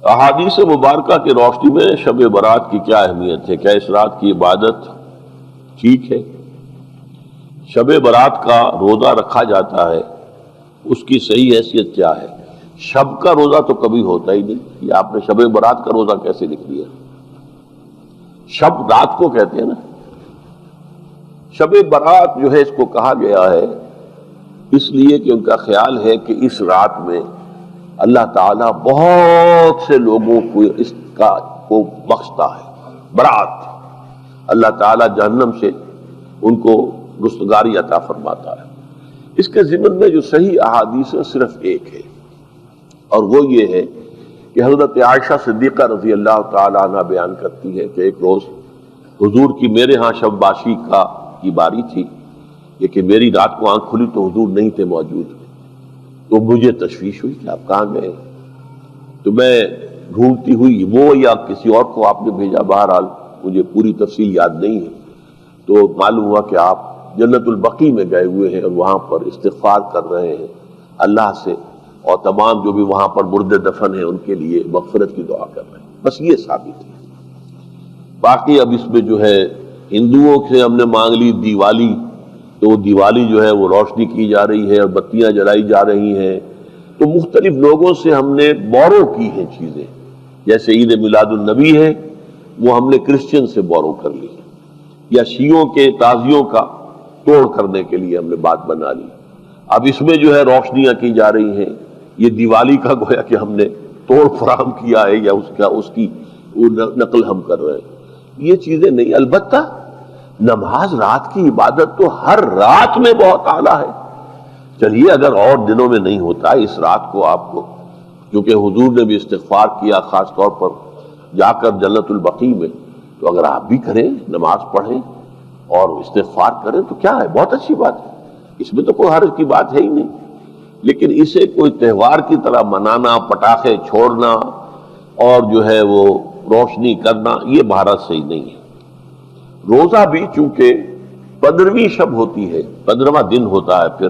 احادیث مبارکہ کی روشنی میں شب برات کی کیا اہمیت ہے؟ کیا اس رات کی عبادت ٹھیک ہے؟ شب برات کا روزہ رکھا جاتا ہے، اس کی صحیح حیثیت کیا ہے؟ شب کا روزہ تو کبھی ہوتا ہی نہیں، یہ آپ نے شب برات کا روزہ کیسے لکھ دیا؟ شب رات کو کہتے ہیں نا۔ شب برات جو ہے اس کو کہا گیا ہے اس لیے کہ ان کا خیال ہے کہ اس رات میں اللہ تعالیٰ بہت سے لوگوں کو اس کا کو بخشتا ہے۔ برات، اللہ تعالیٰ جہنم سے ان کو رستگاری عطا فرماتا ہے۔ اس کے ضمن میں جو صحیح احادیث ہے صرف ایک ہے، اور وہ یہ ہے کہ حضرت عائشہ صدیقہ رضی اللہ تعالیٰ عنہ بیان کرتی ہے کہ ایک روز حضور کی میرے ہاں شب باشی کی باری تھی، یہ کہ میری رات کو آنکھ کھلی تو حضور نہیں تھے موجود، تو مجھے تشویش ہوئی کہ آپ کہاں گئے؟ تو میں ڈھونڈتی ہوئی وہ یا کسی اور کو آپ نے بھیجا، بہرحال مجھے پوری تفصیل یاد نہیں ہے، تو معلوم ہوا کہ آپ جنت البقیع میں گئے ہوئے ہیں اور وہاں پر استغفار کر رہے ہیں اللہ سے، اور تمام جو بھی وہاں پر مردے دفن ہیں ان کے لیے مغفرت کی دعا کر رہے ہیں۔ بس یہ ثابت ہے۔ باقی اب اس میں جو ہے ہندوؤں سے ہم نے مانگ لی دیوالی، تو دیوالی جو ہے وہ روشنی کی جا رہی ہے اور بتیاں جلائی جا رہی ہیں، تو مختلف لوگوں سے ہم نے بورو کی ہیں چیزیں، جیسے عید میلاد النبی ہے وہ ہم نے کرسچن سے بورو کر لی، یا شیعوں کے تعزیوں کا توڑ کرنے کے لیے ہم نے بات بنا لی۔ اب اس میں جو ہے روشنیاں کی جا رہی ہیں، یہ دیوالی کا گویا کہ ہم نے توڑ فراہم کیا ہے یا اس کی نقل ہم کر رہے ہیں، یہ چیزیں نہیں۔ البتہ نماز رات کی عبادت تو ہر رات میں بہت اعلیٰ ہے۔ چلیے اگر اور دنوں میں نہیں ہوتا، اس رات کو آپ کو، کیونکہ حضور نے بھی استغفار کیا خاص طور پر جا کر جنت البقیع میں، تو اگر آپ بھی کریں، نماز پڑھیں اور استغفار کریں تو کیا ہے، بہت اچھی بات ہے، اس میں تو کوئی حرج کی بات ہے ہی نہیں۔ لیکن اسے کوئی تہوار کی طرح منانا، پٹاخے چھوڑنا اور جو ہے وہ روشنی کرنا، یہ بھارت صحیح نہیں ہے۔ روزہ بھی چونکہ 15ویں شب ہوتی ہے، 15واں دن ہوتا ہے، پھر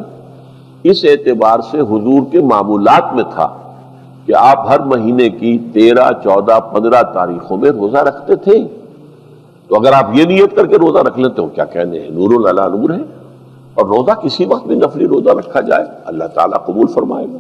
اس اعتبار سے حضور کے معمولات میں تھا کہ آپ ہر مہینے کی 13، 14، 15 تاریخوں میں روزہ رکھتے تھے، تو اگر آپ یہ نیت کر کے روزہ رکھ لیتے ہو، کیا کہنے ہیں، نور علی نور ہے۔ اور روزہ کسی وقت بھی نفلی روزہ رکھا جائے اللہ تعالیٰ قبول فرمائے گا۔